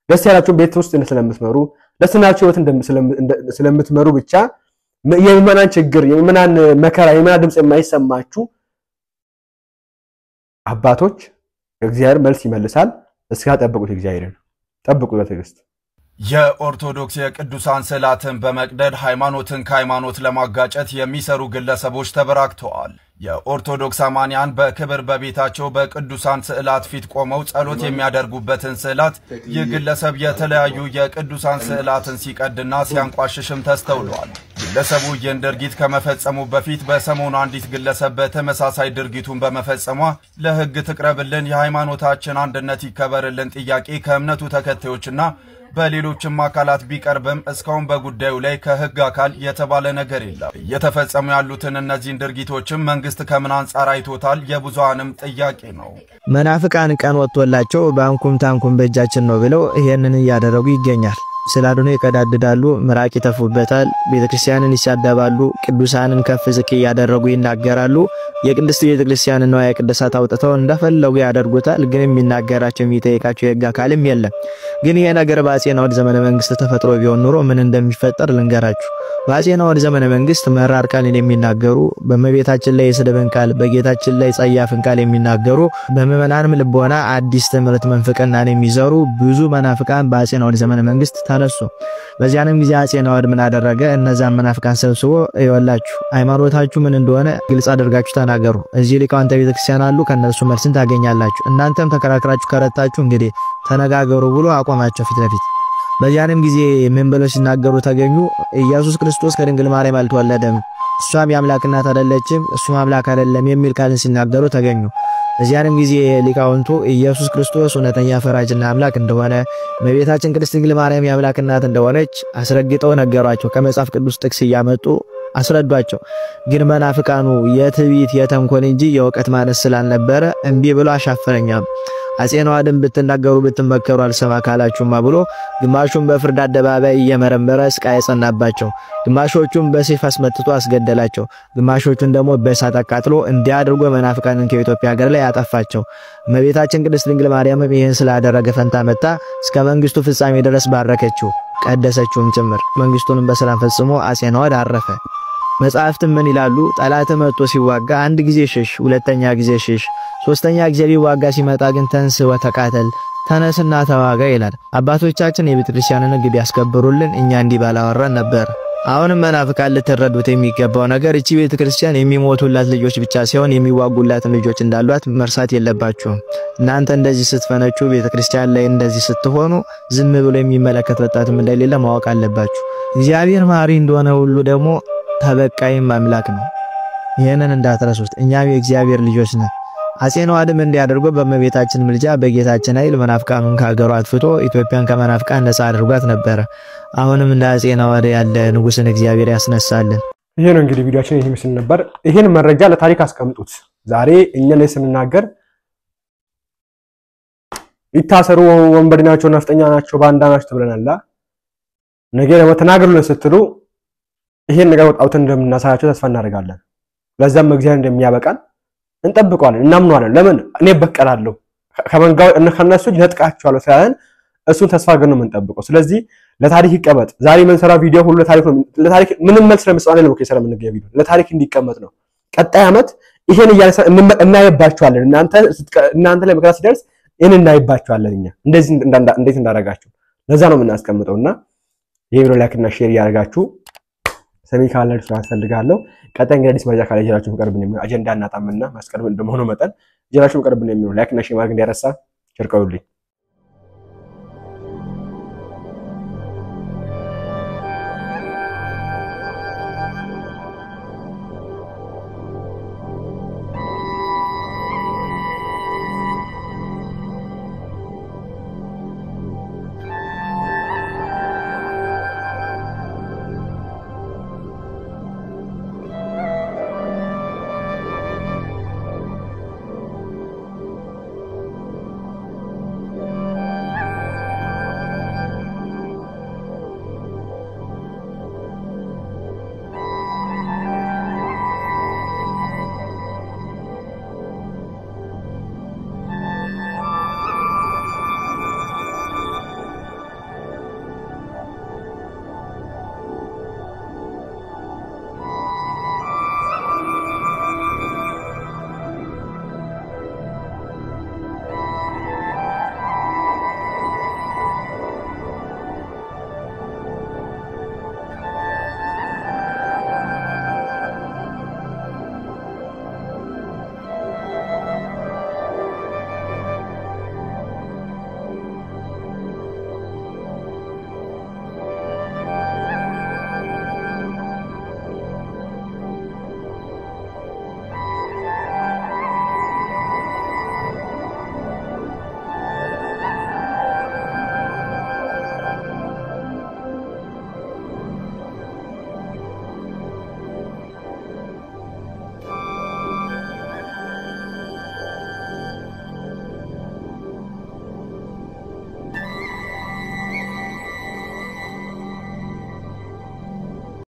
ደስ ያላችሁ ቤት ውስጥ ስለምትመሩ፣ ደስ ያላችሁ ህይወት ስለምትመሩ ብቻ የምዕመናን ችግር የምዕመናን መከራ የምዕመናን ድምጽ የማይሰማችሁ አባቶች እግዚአብሔር መልስ ይመልሳል። እስከ ጠብቁት፣ እግዚአብሔርን ጠብቁ በትዕግስት። የኦርቶዶክስ የቅዱሳን ስዕላትን በመቅደድ ሃይማኖትን ከሃይማኖት ለማጋጨት የሚሰሩ ግለሰቦች ተበራክተዋል። የኦርቶዶክስ አማንያን በክብር በቤታቸው በቅዱሳን ስዕላት ፊት ቆመው ጸሎት የሚያደርጉበትን ስዕላት ይህ ግለሰብ የተለያዩ የቅዱሳን ስዕላትን ሲቀድና ሲያንቋሽሽም ተስተውሏል። ግለሰቡ ይህን ድርጊት ከመፈጸሙ በፊት በሰሞኑ አንዲት ግለሰብ በተመሳሳይ ድርጊቱን በመፈጸሟ ለሕግ ትቅረብልን፣ የሃይማኖታችን አንድነት ይከበርልን ጥያቄ ከእምነቱ ተከታዮችና በሌሎችም አካላት ቢቀርብም እስካሁን በጉዳዩ ላይ ከሕግ አካል የተባለ ነገር የለም። እየተፈጸሙ ያሉትን እነዚህን ድርጊቶችም መንግስት ከምን አንጻር አይቶታል? የብዙሃንም ጥያቄ ነው። መናፍቃን ቀን ወጥቶላቸው ባንኩም ታንኩም በእጃችን ነው ብለው ይሄንን እያደረጉ ይገኛል። ስላልሆነ ይቀዳድዳሉ፣ ምራቅ ይተፉበታል፣ ቤተክርስቲያንን ይሳደባሉ፣ ቅዱሳንን ከፍ ዝቅ ያደረጉ ይናገራሉ። የቅድስት ቤተክርስቲያንን ነው የቅዱሳት አውጥተው እንደፈለጉ ያደርጉታል። ግን የሚናገራቸው የሚጠይቃቸው የሕግ አካልም የለም። ግን ይሄ ነገር በአፄ ናኦድ ዘመነ መንግስት ተፈጥሮ ቢሆን ኑሮ ምን እንደሚፈጠር ልንገራችሁ። በአፄ ናኦድ ዘመነ መንግስት መራር ቃልን የሚናገሩ በእመቤታችን ላይ የስድብን ቃል በጌታችን ላይ ጸያፍን ቃል የሚናገሩ በምዕመናንም ልቦና አዲስ ትምህርት መንፍቅናን የሚዘሩ ብዙ መናፍቃን በአፄ ናኦድ ዘመነ መንግስት ተነሱ። በዚያንም ጊዜ አፄ ናኦድ ምን አደረገ? እነዛን መናፍቃን ሰብስቦ ይወላችሁ ሃይማኖታችሁ ምን እንደሆነ ግልጽ አድርጋችሁ ተናገሩ። እዚህ ሊቃውንተ ቤተክርስቲያን አሉ፣ ከነሱ መልስን ታገኛላችሁ። እናንተም ተከራክራችሁ ከረታችሁ እንግዲህ ተነጋገሩ ብሎ አቆማቸው ፊት ለፊት። በዚያንም ጊዜ ምን ብለው ሲናገሩ ተገኙ? ኢየሱስ ክርስቶስ ከድንግል ማርያም አልተወለደም፣ እሷም የአምላክ እናት አይደለችም፣ እሱም አምላክ አይደለም የሚል ቃልን ሲናገሩ ተገኙ። በዚያንም ጊዜ ሊቃውንቱ ኢየሱስ ክርስቶስ እውነተኛ ፈራጅና አምላክ እንደሆነ እመቤታችን ቅድስት ድንግል ማርያም የአምላክ እናት እንደሆነች አስረግጠው ነገሯቸው። ከመጽሐፍ ቅዱስ ጥቅስ እያመጡ አስረዷቸው። ግን መናፍቃኑ የትዕቢት የተንኮል እንጂ የእውቀት ማነስ ስላልነበረ እምቢ ብሎ አሻፈረኛም። አፄ ናኦድን ብትናገሩ ብትመከሩ አልሰማ ካላችሁማ ብሎ ግማሹን በፍርድ አደባባይ እየመረመረ ስቃይ ያጸናባቸው፣ ግማሾቹን በሰይፍ አስመትቶ አስገደላቸው፣ ግማሾቹን ደግሞ በእሳት አቃጥሎ እንዲያድርጎ መናፍቃንን ከኢትዮጵያ ሀገር ላይ ያጠፋቸው። እመቤታችን ቅድስት ድንግል ማርያም ይህን ስላደረገ ፈንታ መታ እስከ መንግስቱ ፍጻሜ ድረስ ባረከችው፣ ቀደሰችውም ጭምር። መንግስቱንም በሰላም ፈጽሞ አፄ ናኦድ አረፈ። መጽሐፍትም ምን ይላሉ? ጠላት መጥቶ ሲዋጋ አንድ ጊዜ ሽሽ፣ ሁለተኛ ጊዜ ሽሽ፣ ሶስተኛ ጊዜ ሊዋጋ ሲመጣ ግን ተንስ ወተቃተል፣ ተነስና ተዋጋ ይላል። አባቶቻችን የቤተክርስቲያንን ሕግ ቢያስከብሩልን እኛ እንዲህ ባላወራን ነበር። አሁንም መናፍቃን ልትረዱት የሚገባው ነገር እቺ ቤተክርስቲያን የሚሞቱላት ልጆች ብቻ ሳይሆን የሚዋጉላት ልጆች እንዳሏት መርሳት የለባችሁም። እናንተ እንደዚህ ስትፈነጩ ቤተክርስቲያን ላይ እንደዚህ ስትሆኑ ዝም ብሎ የሚመለከት ወጣትም እንደሌለ ማወቅ አለባችሁ። እግዚአብሔር ማሪ እንደሆነ ሁሉ ደግሞ ተበቃይም አምላክ ነው። ይሄንን እንዳትረሱት። እኛም የእግዚአብሔር ልጆች ነን። አፄ ናኦድም እንዲያደርጉ በእመቤታችን ምልጃ በጌታችን ኃይል መናፍቃኑን ከሀገሩ አጥፍቶ ኢትዮጵያን ከመናፍቃን ነፃ አድርጓት ነበር። አሁንም እንደ አፄ ናኦድ ያለ ንጉስን እግዚአብሔር ያስነሳልን። ይሄ ነው እንግዲህ ቪዲዮአችን ይሄ ምስል ነበር። ይሄን መረጃ ለታሪክ አስቀምጡት። ዛሬ እኛ ላይ ስንናገር ይታሰሩ ወንበዴ ናቸው፣ ነፍጠኛ ናቸው፣ ባንዳ ናቸው ተብለናል። ነገ ደግሞ ተናገሩልን ስትሉ ይሄን ነገር ወጣውተን እንደምናሳያቸው ተስፋ እናደርጋለን። ለዛም እግዚአብሔር እንደሚያበቃን እንጠብቀዋለን፣ እናምነዋለን። ለምን እኔ በቀላለሁ ከመንጋው ከነሱ ነጥቃቸዋለሁ ሳይሆን እሱን ተስፋ ግን ነው የምንጠብቀው። ስለዚህ ለታሪክ ይቀመጥ። ዛሬ የምንሰራው ቪዲዮ ሁሉ ለታሪክ ነው። ለታሪክ ምንም መልስ ለምሳሌ ነው ከሰራ ምን ቪዲዮ ለታሪክ እንዲቀመጥ ነው። ቀጣይ አመት ይሄን እናይባቸዋለን። እናንተ ላይ መከራ ሲደርስ ይሄን እናይባቸዋለን። እኛ እንደዚህ እንዴት እንዳደረጋችሁ ለዛ ነው የምናስቀምጠውና ይሄ ቪዲዮ ላይክ እና ሼር ያደርጋችሁ ሰሚ ካለር ስለፈልጋለሁ። ቀጣይ እንግዲህ መረጃ ካለ ጀራችሁ ቀርብ ነው አጀንዳ እናጣምና ማስቀርብ እንደሆነ መጠን ጀራችሁ ቀርብ ነው ላይክ እና ሼር ማድረግ እንዲያረሳ ቸርቀውልኝ